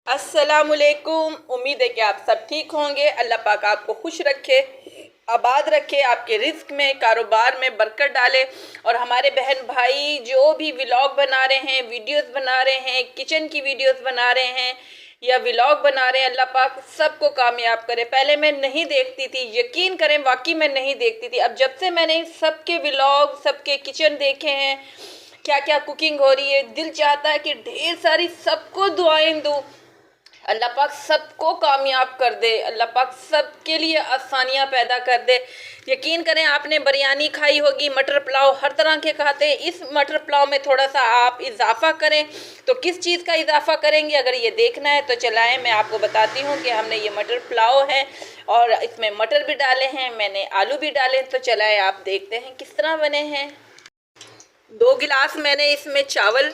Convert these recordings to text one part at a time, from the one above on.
अस्सलामुअलैकुम। उम्मीद है कि आप सब ठीक होंगे। अल्लाह पाक आपको खुश रखे, आबाद रखे, आपके रिस्क में, कारोबार में बरकत डाले। और हमारे बहन भाई जो भी व्लॉग बना रहे हैं, वीडियोस बना रहे हैं, किचन की वीडियोस बना रहे हैं या व्लॉग बना रहे हैं, अल्लाह पाक सबको कामयाब करे। पहले मैं नहीं देखती थी, यकीन करें वाकई मैं नहीं देखती थी। अब जब से मैंने सबके व्लॉग, सबके किचन देखे हैं, क्या क्या कुकिंग हो रही है, दिल चाहता है कि ढेर सारी सबको दुआएं दूं। अल्लाह पाक सबको कामयाब कर दे, अल्लाह पाक सबके लिए आसानियाँ पैदा कर दे। यकीन करें, आपने बिरयानी खाई होगी, मटर पुलाव हर तरह के खाते हैं। इस मटर पुलाव में थोड़ा सा आप इजाफा करें, तो किस चीज़ का इजाफा करेंगे अगर ये देखना है तो चलाएं। मैं आपको बताती हूँ कि हमने ये मटर पुलाव है और इसमें मटर भी डाले हैं, मैंने आलू भी डाले, तो चलाएँ आप देखते हैं किस तरह बने हैं। 2 गिलास मैंने इसमें चावल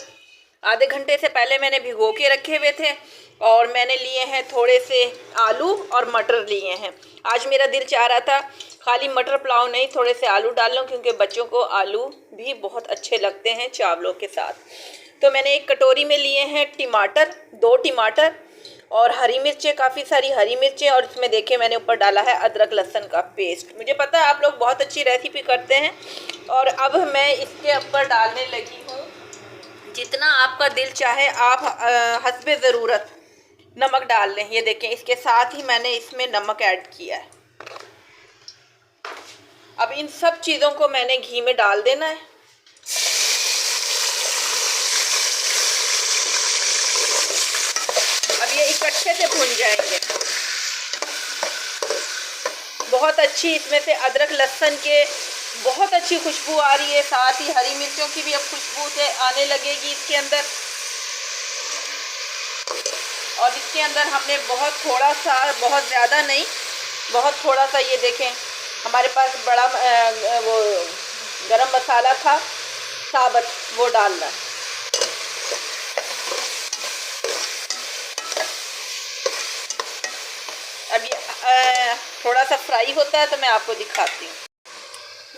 आधे घंटे से पहले मैंने भिगो के रखे हुए थे, और मैंने लिए हैं थोड़े से आलू और मटर लिए हैं। आज मेरा दिल चाह रहा था खाली मटर पुलाव नहीं, थोड़े से आलू डाल लूँ, क्योंकि बच्चों को आलू भी बहुत अच्छे लगते हैं चावलों के साथ। तो मैंने एक कटोरी में लिए हैं टमाटर, 2 टमाटर और हरी मिर्चें, काफ़ी सारी हरी मिर्चें, और इसमें देखें मैंने ऊपर डाला है अदरक लहसुन का पेस्ट। मुझे पता है आप लोग बहुत अच्छी रेसिपी करते हैं। और अब मैं इसके ऊपर डालने लगी हूँ, जितना आपका दिल चाहे आप हस्बे ज़रूरत नमक डाल लें। ये देखें, इसके साथ ही मैंने इसमें नमक ऐड किया है। अब इन सब चीज़ों को मैंने घी में डाल देना है। अब ये इकट्ठे से भुन जाएंगे। बहुत अच्छी इसमें से अदरक लहसुन के बहुत अच्छी खुशबू आ रही है, साथ ही हरी मिर्चों की भी अब खुशबू से आने लगेगी इसके अंदर। और इसके अंदर हमने बहुत थोड़ा सा, बहुत ज़्यादा नहीं, बहुत थोड़ा सा, ये देखें हमारे पास बड़ा वो गरम मसाला था साबुत, वो डालना। अब ये थोड़ा सा फ्राई होता है तो मैं आपको दिखाती हूँ।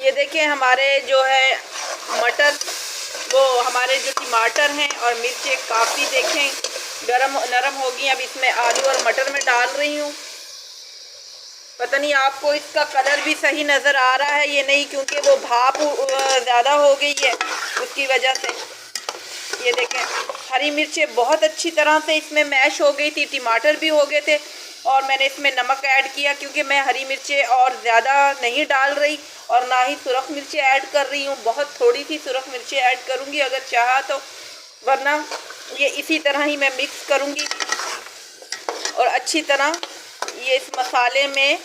ये देखें हमारे जो है मटर, वो हमारे जो टमाटर हैं और मिर्चें काफ़ी देखें नरम होगी। अब इसमें आलू और मटर में डाल रही हूँ। पता नहीं आपको इसका कलर भी सही नज़र आ रहा है ये नहीं, क्योंकि वो भाप ज़्यादा हो गई है उसकी वजह से। ये देखें हरी मिर्चें बहुत अच्छी तरह से इसमें मैश हो गई थी, टमाटर भी हो गए थे, और मैंने इसमें नमक ऐड किया क्योंकि मैं हरी मिर्चें और ज़्यादा नहीं डाल रही और ना ही सुरख मिर्चें ऐड कर रही हूँ। बहुत थोड़ी सी सुरख मिर्चें ऐड करूँगी अगर चाहा तो, वरना ये इसी तरह ही मैं मिक्स करूँगी। और अच्छी तरह ये इस मसाले में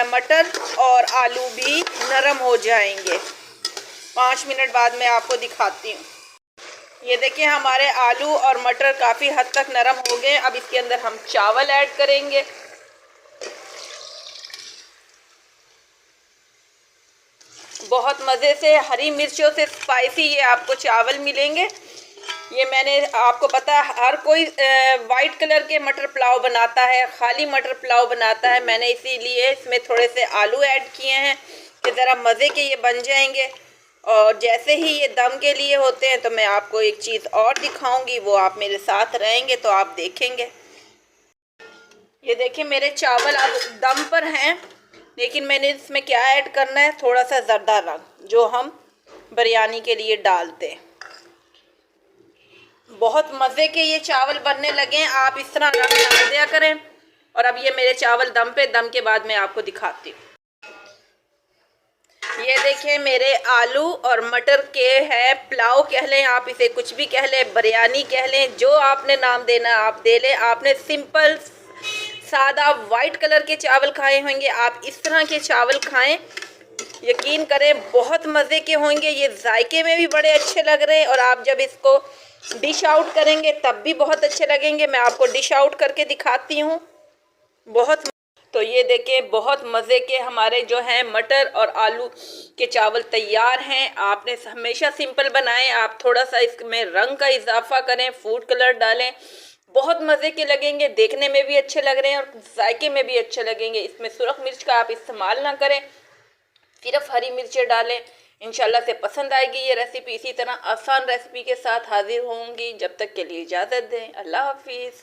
मटर और आलू भी नरम हो जाएंगे। 5 मिनट बाद मैं आपको दिखाती हूँ। ये देखिए हमारे आलू और मटर काफ़ी हद तक नरम हो गए। अब इसके अंदर हम चावल ऐड करेंगे। बहुत मज़े से हरी मिर्चों से स्पाइसी ये आपको चावल मिलेंगे। ये मैंने आपको पता है हर कोई वाइट कलर के मटर पुलाव बनाता है, खाली मटर पुलाव बनाता है। मैंने इसीलिए इसमें थोड़े से आलू ऐड किए हैं कि ज़रा मज़े के ये बन जाएंगे। और जैसे ही ये दम के लिए होते हैं तो मैं आपको एक चीज़ और दिखाऊंगी, वो आप मेरे साथ रहेंगे तो आप देखेंगे। ये देखिए मेरे चावल अब दम पर हैं, लेकिन मैंने इसमें क्या ऐड करना है, थोड़ा सा ज़र्दा रंग जो हम बिरयानी के लिए डालते हैं। बहुत मज़े के ये चावल बनने लगे, आप इस तरह रंग डाल दिया करें। और अब ये मेरे चावल दम पे, दम के बाद मैं आपको दिखाती हूँ। ये देखें मेरे आलू और मटर के है पुलाव कह लें आप, इसे कुछ भी कह लें, बिरयानी कह लें, जो आपने नाम देना आप दे लें। आपने सिंपल सादा वाइट कलर के चावल खाए होंगे, आप इस तरह के चावल खाएं, यकीन करें बहुत मज़े के होंगे। ये जायके में भी बड़े अच्छे लग रहे हैं, और आप जब इसको डिश आउट करेंगे तब भी बहुत अच्छे लगेंगे। मैं आपको डिश आउट करके दिखाती हूँ। बहुत तो ये देखें बहुत मज़े के हमारे जो हैं मटर और आलू के चावल तैयार हैं। आपने हमेशा सिंपल बनाएं, आप थोड़ा सा इसमें रंग का इजाफा करें, फूड कलर डालें, बहुत मज़े के लगेंगे, देखने में भी अच्छे लग रहे हैं और जायके में भी अच्छे लगेंगे। इसमें सुरख मिर्च का आप इस्तेमाल ना करें, सिर्फ हरी मिर्चें डालें। इंशाल्लाह से पसंद आएगी ये रेसिपी। इसी तरह आसान रेसिपी के साथ हाजिर होंगी। जब तक के लिए इजाज़त दें। अल्लाह हाफिज़।